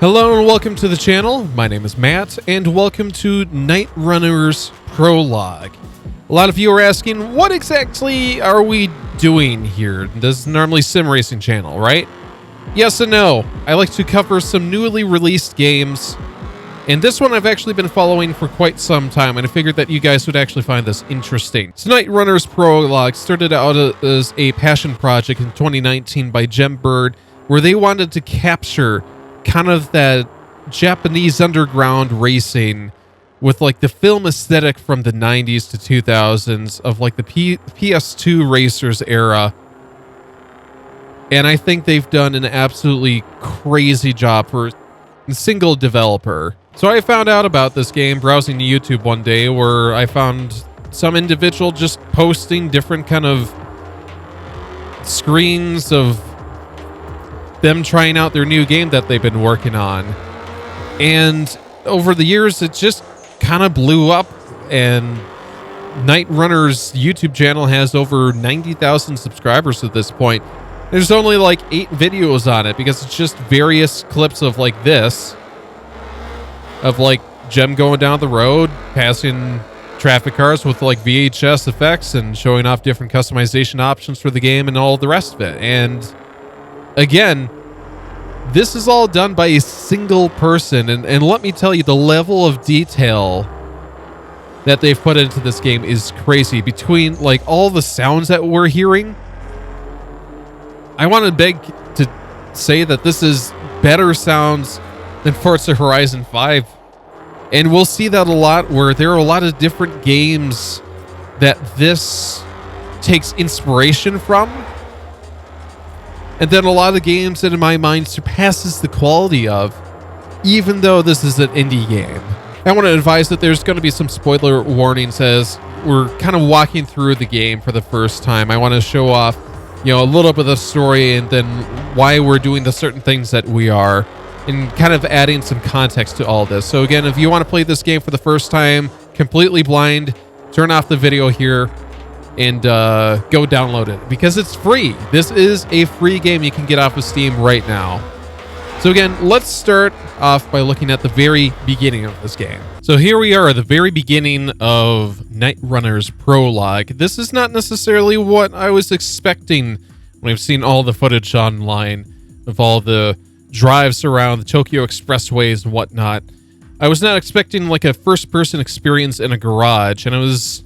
Hello and welcome to the channel. My name is Matt and welcome to Night-Runners Prologue. A lot of you are asking, what exactly are we doing here? This is normally sim racing channel, right? Yes and no. I like to cover some newly released games, and this one I've actually been following for quite some time, and I figured that you guys would actually find this interesting. So Night-Runners Prologue started out as a passion project in 2019 by Jem Byrne, where they wanted to capture kind of that Japanese underground racing with like the film aesthetic from the 90s to 2000s of like the PS2 racers era. And I think they've done an absolutely crazy job for a single developer. So I found out about this game browsing YouTube one day, where I found some individual just posting different kind of screens of them trying out their new game that they've been working on. And over the years, it just kind of blew up, and Night-Runners YouTube channel has over 90,000 subscribers at this point. There's only like 8 videos on it because it's just various clips of like this, of like Jem going down the road, passing traffic cars with like VHS effects and showing off different customization options for the game and all the rest of it. And again, this is all done by a single person, and let me tell you, the level of detail that they've put into this game is crazy. Between like all the sounds that we're hearing, I want to beg to say that this is better sounds than Forza Horizon 5. And we'll see that a lot, where there are a lot of different games that this takes inspiration from. And then a lot of games that in my mind surpasses the quality of, even though this is an indie game. I want to advise that there's going to be some spoiler warnings as we're kind of walking through the game for the first time. I want to show off, a little bit of the story and then why we're doing the certain things that we are, and kind of adding some context to all this. So again, if you want to play this game for the first time, completely blind, turn off the video here and go download it, because it's free. This is a free game you can get off of Steam right now. So again, let's start off by looking at the very beginning of this game. So here we are at the very beginning of Night-Runners Prologue. This is not necessarily what I was expecting when I've seen all the footage online of all the drives around the Tokyo expressways and whatnot. I was not expecting like a first-person experience in a garage, and it was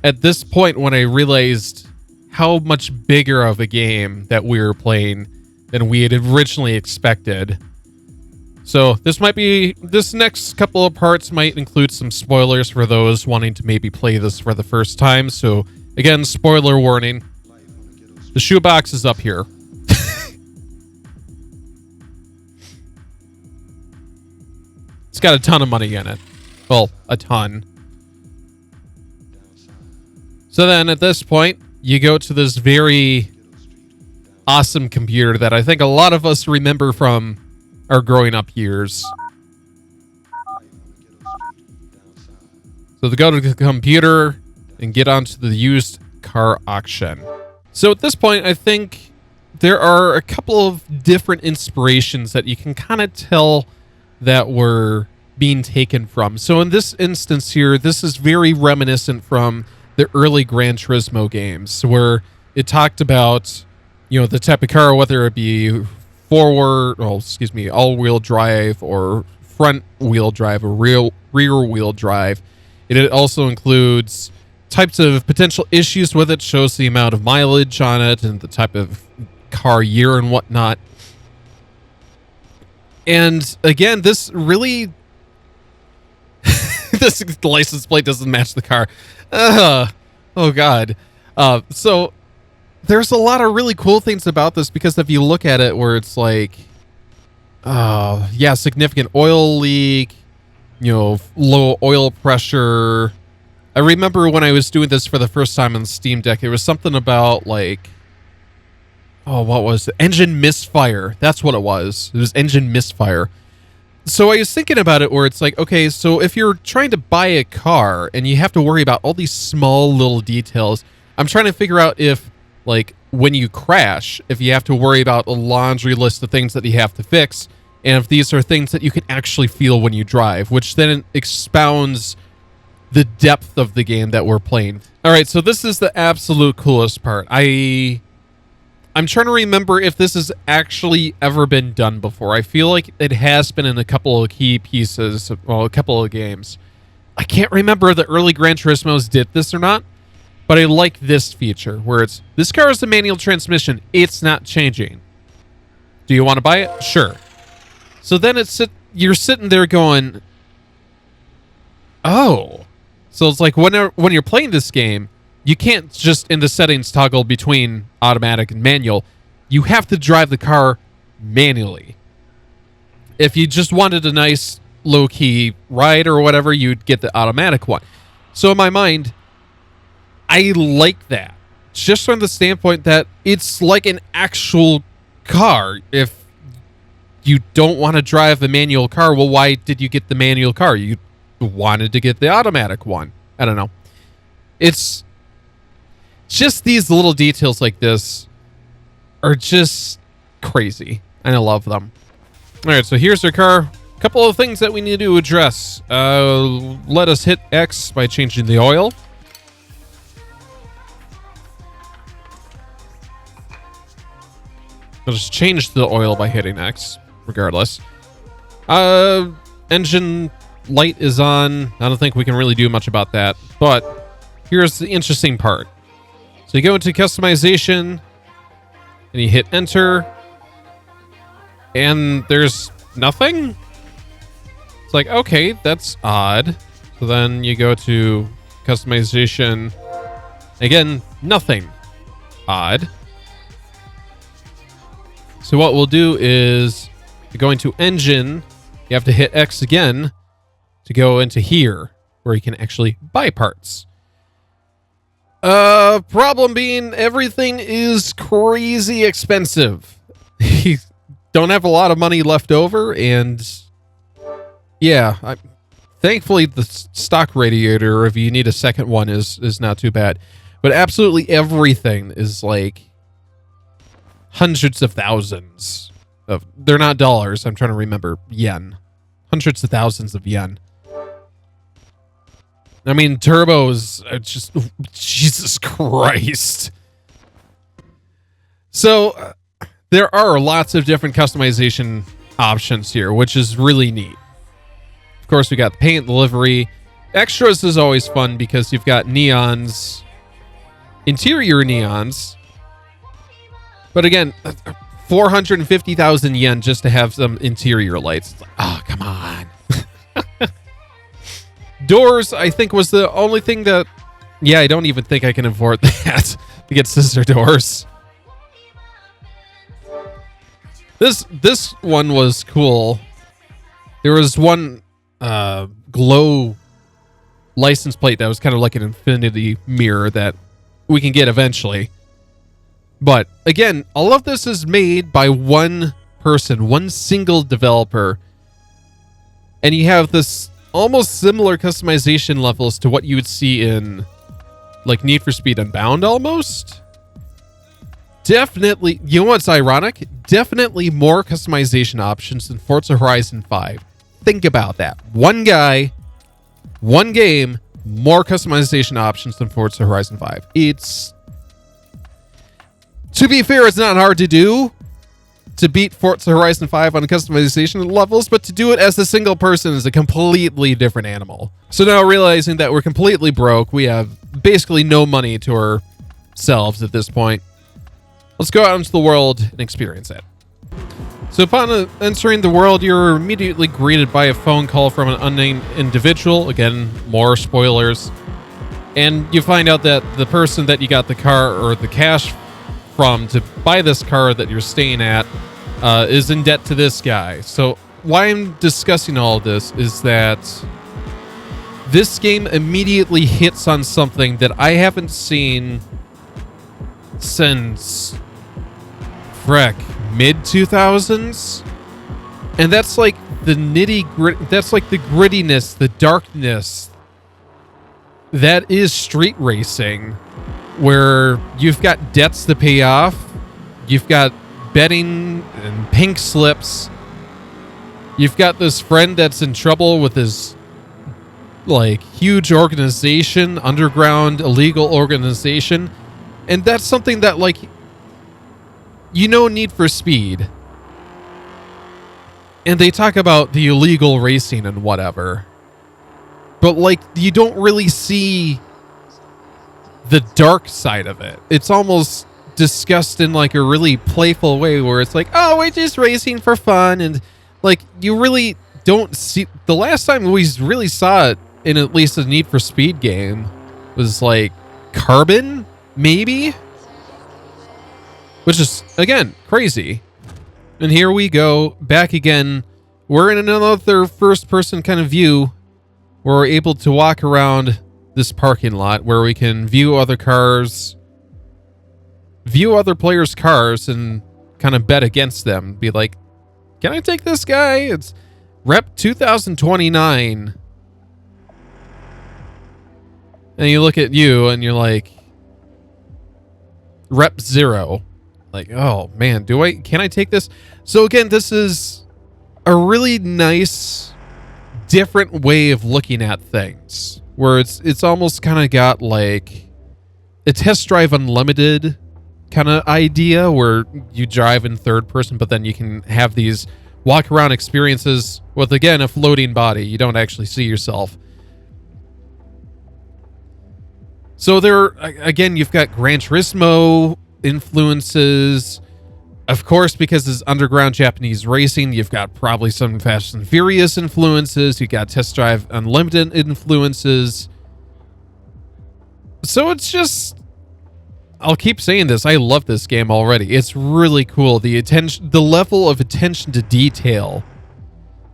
at this point when I realized how much bigger of a game that we were playing than we had originally expected. So this next couple of parts might include some spoilers for those wanting to maybe play this for the first time. So again, spoiler warning. The shoebox is up here. It's got a ton of money in it. Well, a ton. So then at this point, you go to this very awesome computer that I think a lot of us remember from our growing up years. So to go to the computer and get onto the used car auction. So at this point, I think there are a couple of different inspirations that you can kind of tell that were being taken from. So in this instance here, this is very reminiscent from the early Gran Turismo games, where it talked about, the type of car, whether it be all-wheel drive or front-wheel drive or rear-wheel drive. It also includes types of potential issues with it, shows the amount of mileage on it and the type of car year and whatnot. And again, this really... the license plate doesn't match the car. Oh God. So there's a lot of really cool things about this, because if you look at it, where it's like, significant oil leak, low oil pressure. I remember when I was doing this for the first time on Steam Deck, it was something about like, what was it? Engine misfire. That's what it was. It was engine misfire. So I was thinking about it, where it's like, okay, so if you're trying to buy a car and you have to worry about all these small little details, I'm trying to figure out if, like, when you crash, if you have to worry about a laundry list of things that you have to fix, and if these are things that you can actually feel when you drive, which then expounds the depth of the game that we're playing. All right, so this is the absolute coolest part. I'm trying to remember if this has actually ever been done before. I feel like it has been in a couple of key pieces, well, a couple of games. I can't remember if the early Gran Turismos did this or not, but I like this feature where it's, this car is a manual transmission. It's not changing. Do you want to buy it? Sure. So then you're sitting there going, oh. So it's like when you're playing this game, you can't just in the settings toggle between automatic and manual. You have to drive the car manually. If you just wanted a nice low-key ride or whatever, you'd get the automatic one. So in my mind, I like that. Just from the standpoint that it's like an actual car. If you don't want to drive a manual car, well, why did you get the manual car? You wanted to get the automatic one. I don't know. It's just these little details like this are just crazy, and I love them. All right, so here's our car. A couple of things that we need to address. Let us hit X by changing the oil. I'll just change the oil by hitting X, regardless. Engine light is on. I don't think we can really do much about that, but here's the interesting part. So you go into customization, and you hit enter, and there's nothing? It's like, okay, that's odd. So then you go to customization. Again, nothing. Odd. So what we'll do is, you're going to engine, you have to hit X again to go into here, where you can actually buy parts. Problem being, everything is crazy expensive. You don't have a lot of money left over, and yeah, thankfully the stock radiator, if you need a second one, is not too bad. But absolutely everything is like hundreds of thousands of, they're not dollars, I'm trying to remember, yen. Hundreds of thousands of yen. I mean, turbos are just, Jesus Christ. So there are lots of different customization options here, which is really neat. Of course, we got the paint, the livery. Extras is always fun because you've got neons, interior neons. But again, 450,000 yen just to have some interior lights. It's like, oh, come on. Doors, I think, was the only thing that... Yeah, I don't even think I can afford that to get scissor doors. This one was cool. There was one glow license plate that was kind of like an infinity mirror that we can get eventually. But again, all of this is made by one person, one single developer. And you have this almost similar customization levels to what you would see in like Need for Speed Unbound almost. Definitely, you know what's ironic? Definitely more customization options than Forza Horizon 5. Think about that. One guy, one game, more customization options than Forza Horizon 5. It's... To be fair, it's not hard to do to beat Forza Horizon 5 on customization levels, but to do it as a single person is a completely different animal. So now realizing that we're completely broke, we have basically no money to ourselves at this point. Let's go out into the world and experience it. So upon entering the world, you're immediately greeted by a phone call from an unnamed individual. Again, more spoilers. And you find out that the person that you got the car or the cash from to buy this car that you're staying at is in debt to this guy. So why I'm discussing all of this is that this game immediately hits on something that I haven't seen since mid 2000s, and that's like the nitty-gritty, that's like the grittiness, the darkness that is street racing, where you've got debts to pay off, you've got betting and pink slips, You've got this friend that's in trouble with his like huge organization, underground illegal organization, and that's something that like Need for Speed, and they talk about the illegal racing and whatever, but like you don't really see the dark side of it. It's almost discussed in like a really playful way where it's like, oh, we're just racing for fun, and like you really don't see. The last time we really saw it in at least a Need for Speed game was like Carbon, maybe, which is again crazy. And here we go back again. We're in another first person kind of view where we're able to walk around this parking lot where we can view other cars, view other players' cars, and kind of bet against them. Be like, can I take this guy? It's Rep 2029. And you look at you and you're like, Rep 0. Like, oh man, can I take this? So again, this is a really nice, different way of looking at things, where it's almost kind of got like a Test Drive Unlimited kind of idea where you drive in third person, but then you can have these walk around experiences with, again, a floating body. You don't actually see yourself. So there, again, you've got Gran Turismo influences. Of course, because it's underground Japanese racing, you've got probably some Fast and Furious influences. You've got Test Drive Unlimited influences. So it's just, I'll keep saying this, I love this game already. It's really cool. The level of attention to detail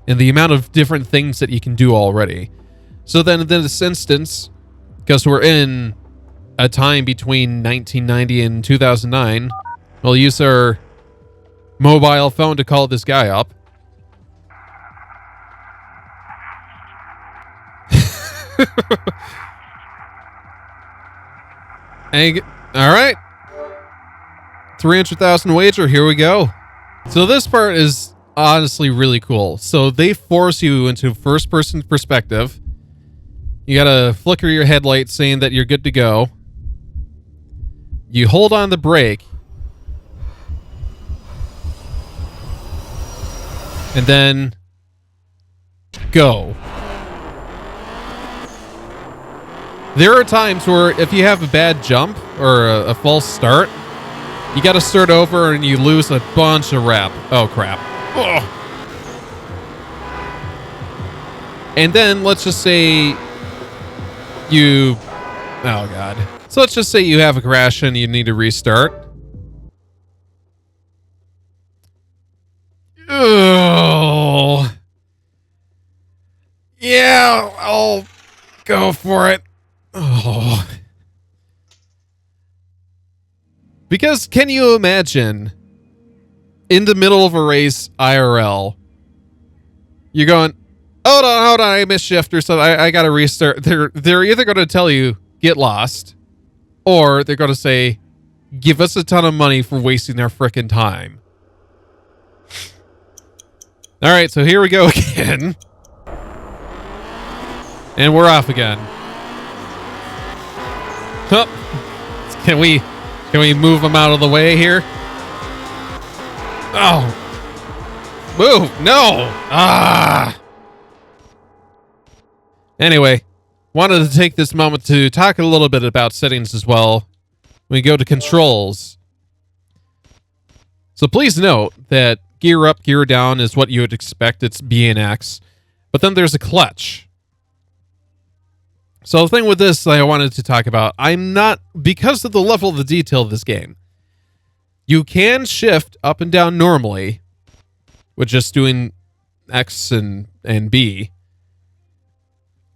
and the amount of different things that you can do already. So then in this instance, because we're in a time between 1990 and 2009, we'll use our mobile phone to call this guy up. All right. 300,000 wager. Here we go. So this part is honestly really cool. So they force you into first person perspective. You gotta flicker your headlights saying that you're good to go. You hold on the brake. And then go. There are times where if you have a bad jump or a false start, you got to start over and you lose a bunch of rep. Oh, crap. Ugh. And then let's just say you... Oh, God. So let's just say you have a crash and you need to restart. Oh. Yeah, I'll go for it. Oh. Because can you imagine in the middle of a race IRL, you're going, hold on, I missed shift or something. I got to restart. They're either going to tell you get lost, or they're going to say, give us a ton of money for wasting our frickin' time. All right, so here we go again. And we're off again. Oh, can we move them out of the way here? Oh. Move. No. Ah. Anyway, wanted to take this moment to talk a little bit about settings as well. We go to controls. So please note that gear up, gear down is what you would expect. It's B and X. But then there's a clutch. So the thing with this that I wanted to talk about, because of the level of the detail of this game, you can shift up and down normally with just doing X and B.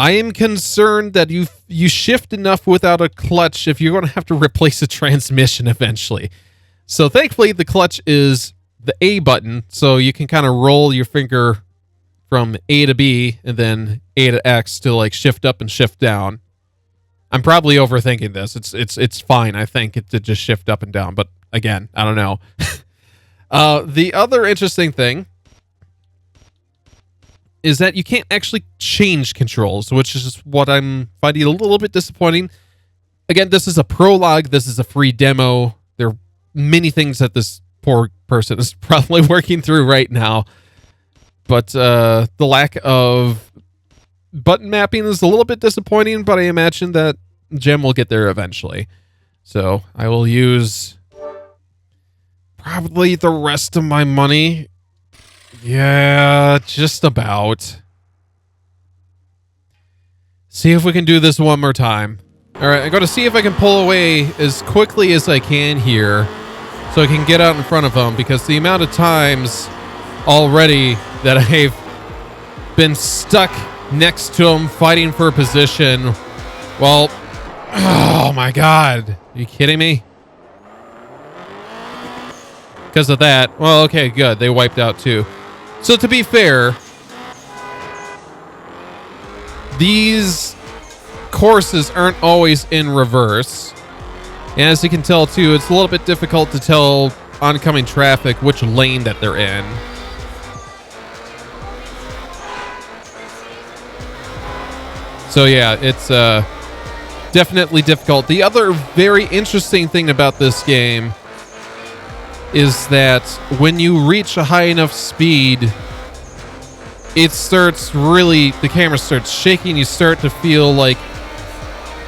I am concerned that you shift enough without a clutch if you're going to have to replace a transmission eventually. So thankfully the clutch is the A button, so you can kind of roll your finger from A to B and then A to X to like shift up and shift down. I'm probably overthinking this. It's fine, I think, to just shift up and down, but again, I don't know. The other interesting thing is that you can't actually change controls, which is what I'm finding a little bit disappointing. Again, this is a prologue. This is a free demo. There are many things that this poor person is probably working through right now. But the lack of button mapping is a little bit disappointing, but I imagine that Jem will get there eventually. So I will use probably the rest of my money. Yeah, just about. See if we can do this one more time. All right, I'm going to see if I can pull away as quickly as I can here so I can get out in front of him, because the amount of times already that I've been stuck next to him fighting for a position, well, oh my God. Are you kidding me? Because of that. Well, okay, good. They wiped out too. So to be fair, these courses aren't always in reverse. And as you can tell too, it's a little bit difficult to tell oncoming traffic which lane that they're in. So yeah, it's definitely difficult. The other very interesting thing about this game is that when you reach a high enough speed, it starts really, the camera starts shaking. You start to feel like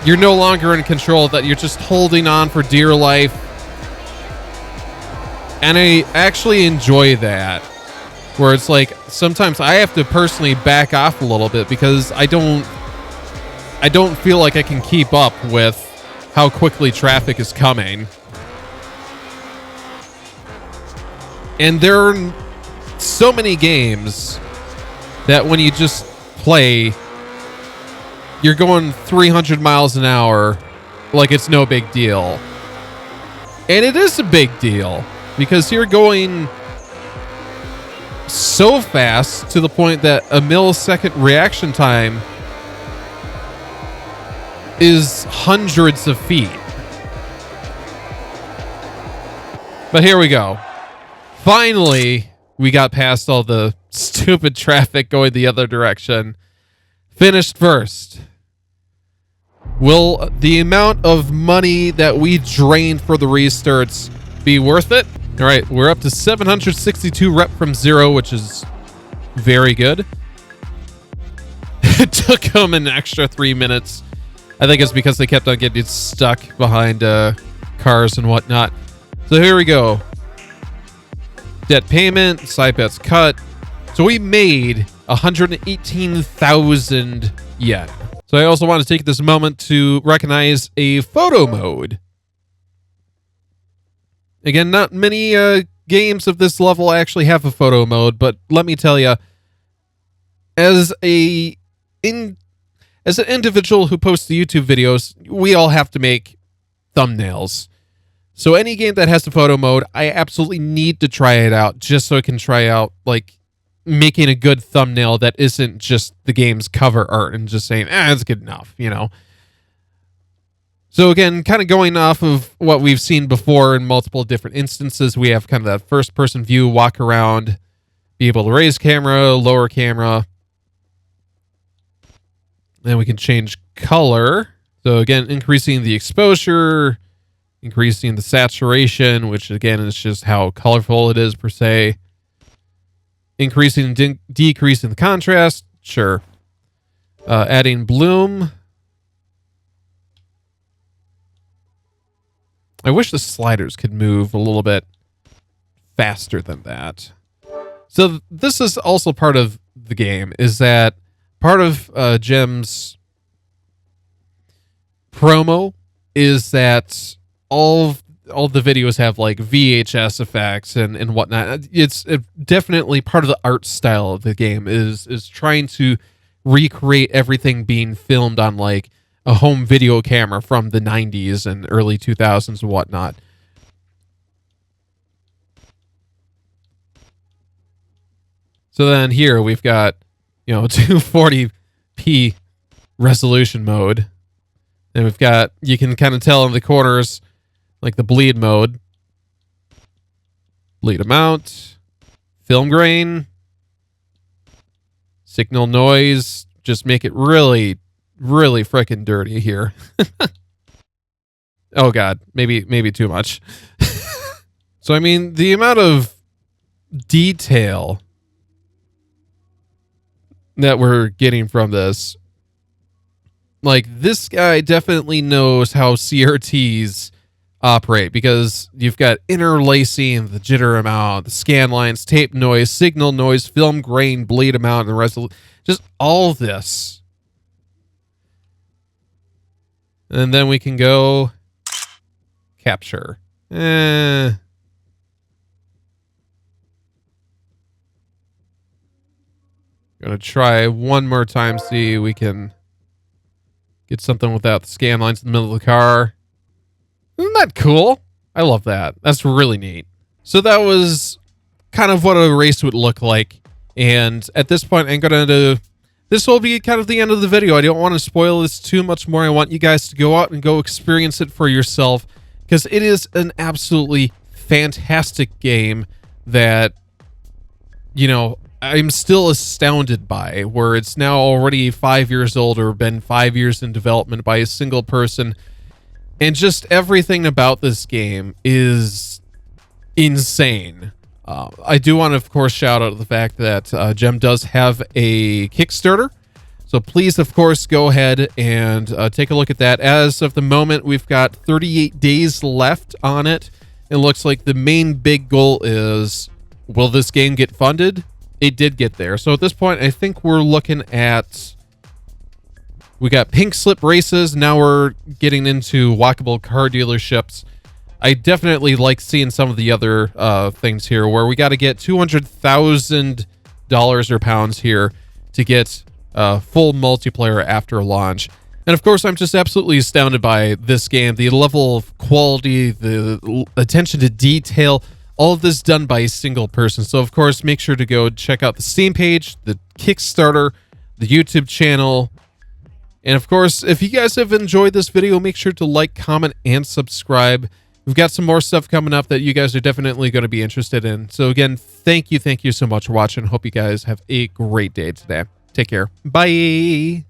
you're no longer in control, that you're just holding on for dear life. And I actually enjoy that, where it's like sometimes I have to personally back off a little bit because I don't feel like I can keep up with how quickly traffic is coming. And there are so many games that when you just play, you're going 300 miles an hour like it's no big deal. And it is a big deal, because you're going so fast to the point that a millisecond reaction time is hundreds of feet. But here we go. Finally, we got past all the stupid traffic going the other direction. Finished first. Will the amount of money that we drained for the restarts be worth it? All right, we're up to 762 rep from 0, which is very good. It took them an extra 3 minutes. I think it's because they kept on getting stuck behind cars and whatnot. So here we go. Debt payment, side bets cut. So we made 118,000 yen. So I also want to take this moment to recognize a photo mode. Again, not many games of this level actually have a photo mode, but let me tell you, as an individual who posts YouTube videos, we all have to make thumbnails. So any game that has the photo mode, I absolutely need to try it out just so I can try out like making a good thumbnail that isn't just the game's cover art and just saying, it's good enough, you know. So again, kind of going off of what we've seen before in multiple different instances, we have kind of that first person view, walk around, be able to raise camera, lower camera. Then we can change color. So again, increasing the exposure, increasing the saturation, which again is just how colorful it is per se. Increasing and decreasing the contrast, sure. Adding bloom. I wish the sliders could move a little bit faster than that. So this is also part of the game, is that part of Jem's promo is that all the videos have like VHS effects and whatnot. It's definitely part of the art style of the game is trying to recreate everything being filmed on like a home video camera from the 90s and early 2000s and whatnot. So then here we've got, 240p resolution mode. And we've got, you can kind of tell in the corners, like the bleed mode. Bleed amount. Film grain. Signal noise. Just make it really, really freaking dirty here. Oh God, maybe too much. So, I mean, the amount of detail that we're getting from this, like, this guy definitely knows how CRTs operate, because you've got interlacing, the jitter amount, the scan lines, tape noise, signal noise, film grain, bleed amount, and resolution. Just all this. And then we can go capture. Gonna try one more time, see if we can get something without the scan lines in the middle of the car. Isn't that cool? I love that. That's really neat. So that was kind of what a race would look like. And at this point, I'm going to... This will be kind of the end of the video. I don't want to spoil this too much more. I want you guys to go out and go experience it for yourself, because it is an absolutely fantastic game that, you know, I'm still astounded by, where it's now already 5 years old, or been 5 years in development by a single person. And just everything about this game is insane. I do want to, of course, shout out the fact that Jem does have a Kickstarter. So please, of course, go ahead and take a look at that. As of the moment, we've got 38 days left on it. It looks like the main big goal is, will this game get funded? It did get there. So at this point, I think we're looking at... We got pink slip races. Now we're getting into walkable car dealerships. I definitely like seeing some of the other things here, where we got to get $200,000 or pounds here to get full multiplayer after launch. And of course, I'm just absolutely astounded by this game. The level of quality, the attention to detail, all of this done by a single person. So of course, make sure to go check out the Steam page, the Kickstarter, the YouTube channel. And of course, if you guys have enjoyed this video, make sure to like, comment, and subscribe. We've got some more stuff coming up that you guys are definitely going to be interested in. So again, thank you so much for watching. Hope you guys have a great day today. Take care. Bye.